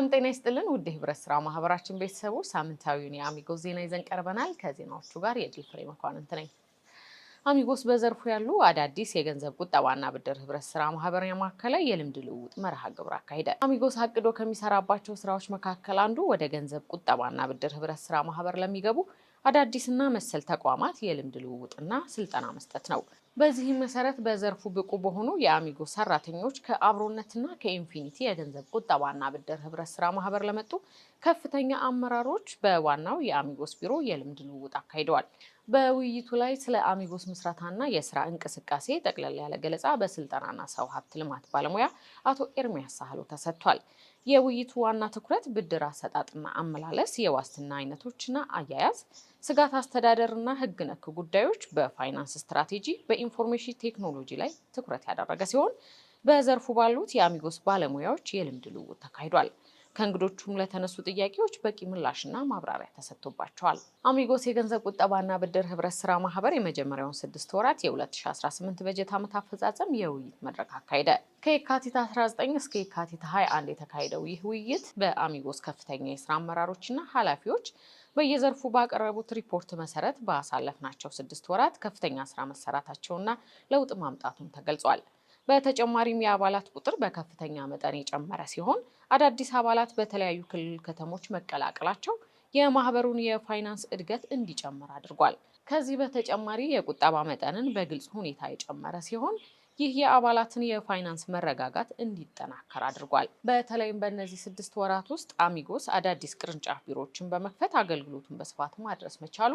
ሰላም ጤና ይስጥልን ውድ ህብረት ስራ ማህበራችን ቤተሰቦች ሳምንታዊውን የአሚጎ ዜና ይዘን ቀርበናል። ከዜናዎቹ ጋር የድል ፍሬ መኳንንት ነኝ። አሚጎስ በዘርፉ ያሉ አዳዲስ የገንዘብ ቁጠባና ብድር ህብረት ስራ ማህበር ያማከለ የልምድ ልውውጥ መርሃ ግብር አካሄደ። አሚጎስ አቅዶ ከሚሰራባቸው ስራዎች መካከል አንዱ ወደ ገንዘብ ቁጠባና ብድር ህብረት ስራ ማህበር ለሚገቡ አዳዲስና መሰል ተቋማት የልምድ ልውውጥና ስልጠና መስጠት ነው። በዚህም መሰረት በዘርፉ ብቁ በሆኑ የአሚጎስ ሰራተኞች ከአብሮነትና ከኢንፊኒቲ የገንዘብ ቁጠባና ብድር ህብረት ስራ ማህበር ለመጡ ከፍተኛ አመራሮች በዋናው የአሚጎስ ቢሮ የልምድ ልውውጥ አካሂደዋል። በውይይቱ ላይ ስለ አሚጎስ ምስረታና የስራ እንቅስቃሴ ጠቅለል ያለ ገለጻ በስልጠናና ሰው ሀብት ልማት ባለሙያ አቶ ኤርሚያስ ሳህሉ ተሰጥቷል። የውይይቱ ዋና ትኩረት ብድር አሰጣጥና አመላለስ፣ የዋስትና አይነቶችና አያያዝ፣ ስጋት አስተዳደርና ህግ ነክ ጉዳዮች፣ በፋይናንስ ስትራቴጂ፣ በኢንፎርሜሽን ቴክኖሎጂ ላይ ትኩረት ያደረገ ሲሆን በዘርፉ ባሉት የአሚጎስ ባለሙያዎች የልምድ ልውውጥ ተካሂዷል። ከእንግዶቹም ለተነሱ ጥያቄዎች በቂ ምላሽና ማብራሪያ ተሰጥቶባቸዋል። አሚጎስ የገንዘብ ቁጠባና ብድር ህብረት ስራ ማህበር የመጀመሪያውን 6 ወራት የ2018 በጀት ዓመት አፈጻጸም የውይይት መድረክ አካሄደ። ከየካቲት 19 እስከ የካቲት 21 የተካሄደው ይህ ውይይት በአሚጎስ ከፍተኛ የስራ አመራሮችና ኃላፊዎች በየዘርፉ ባቀረቡት ሪፖርት መሰረት ባሳለፍናቸው 6 ወራት ከፍተኛ ስራ መሰራታቸውና ለውጥ ማምጣቱን ተገልጿል። በተጨማሪም የአባላት ቁጥር በከፍተኛ መጠን የጨመረ ሲሆን አዳዲስ አባላት በተለያዩ ክልል ከተሞች መቀላቀላቸው የማህበሩን የፋይናንስ እድገት እንዲጨምር አድርጓል። ከዚህ በተጨማሪ የቁጠባ መጠንን በግልጽ ሁኔታ የጨመረ ሲሆን ይህ የአባላትን የፋይናንስ መረጋጋት እንዲጠናከር አድርጓል። በተለይም በእነዚህ 6 ወራት ውስጥ አሚጎስ አዳዲስ ቅርንጫፍ ቢሮዎችን በመክፈት አገልግሎቱን በስፋት ማድረስ መቻሉ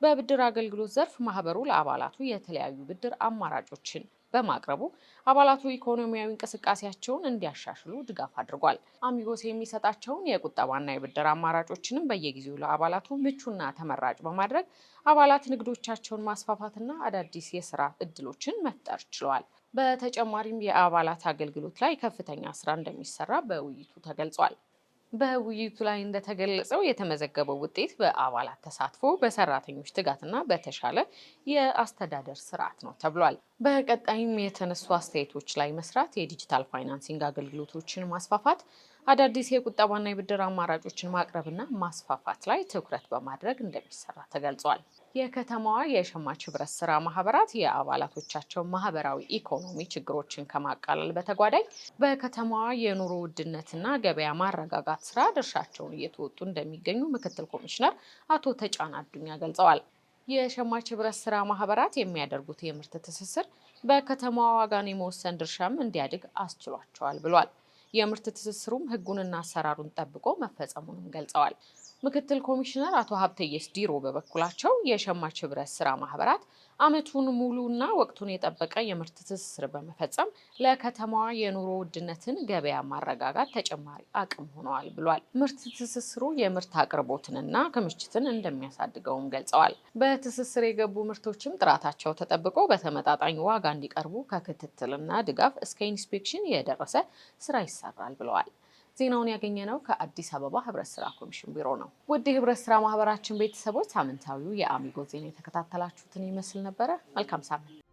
በብድር አገልግሎት ዘርፍ ማህበሩ ለአባላቱ የተለያዩ ብድር አማራጮችን በማቅረቡ አባላቱ ኢኮኖሚያዊ እንቅስቃሴያቸውን እንዲያሻሽሉ ድጋፍ አድርጓል። አሚጎስ የሚሰጣቸውን የቁጠባና የብድር አማራጮችንም በየጊዜው ለአባላቱ ምቹና ተመራጭ በማድረግ አባላት ንግዶቻቸውን ማስፋፋትና አዳዲስ የስራ እድሎችን መፍጠር ችለዋል። በተጨማሪም የአባላት አገልግሎት ላይ ከፍተኛ ስራ እንደሚሰራ በውይይቱ ተገልጿል። በውይይቱ ላይ እንደተገለጸው የተመዘገበው ውጤት በአባላት ተሳትፎ፣ በሰራተኞች ትጋትና በተሻለ የአስተዳደር ስርዓት ነው ተብሏል። በቀጣይም የተነሱ አስተያየቶች ላይ መስራት፣ የዲጂታል ፋይናንሲንግ አገልግሎቶችን ማስፋፋት፣ አዳዲስ የቁጠባና የብድር አማራጮችን ማቅረብና ማስፋፋት ላይ ትኩረት በማድረግ እንደሚሰራ ተገልጿል። የከተማዋ የሸማች ህብረት ስራ ማህበራት የአባላቶቻቸው ማህበራዊ ኢኮኖሚ ችግሮችን ከማቃለል በተጓዳኝ በከተማዋ የኑሮ ውድነትና ገበያ ማረጋጋት ስራ ድርሻቸውን እየተወጡ እንደሚገኙ ምክትል ኮሚሽነር አቶ ተጫን አዱኛ ገልጸዋል። የሸማች ህብረት ስራ ማህበራት የሚያደርጉት የምርት ትስስር በከተማዋ ዋጋን የመወሰን ድርሻም እንዲያድግ አስችሏቸዋል ብሏል። የምርት ትስስሩም ህጉንና አሰራሩን ጠብቆ መፈጸሙንም ገልጸዋል። ምክትል ኮሚሽነር አቶ ሀብተየስ ዲሮ በበኩላቸው የሸማች ህብረት ስራ ማህበራት አመቱን ሙሉና ወቅቱን የጠበቀ የምርት ትስስር በመፈጸም ለከተማዋ የኑሮ ውድነትን ገበያ ማረጋጋት ተጨማሪ አቅም ሆነዋል ብሏል። ምርት ትስስሩ የምርት አቅርቦትንና ክምችትን እንደሚያሳድገውም ገልጸዋል። በትስስር የገቡ ምርቶችም ጥራታቸው ተጠብቆ በተመጣጣኝ ዋጋ እንዲቀርቡ ከክትትልና ድጋፍ እስከ ኢንስፔክሽን የደረሰ ስራ ይሰራል ብለዋል። ዜናውን ያገኘነው ከአዲስ አበባ ህብረት ስራ ኮሚሽን ቢሮ ነው። ውድ ህብረት ስራ ማህበራችን ቤተሰቦች ሳምንታዊው የአሚጎ ዜና የተከታተላችሁትን ይመስል ነበረ። መልካም ሳምንት።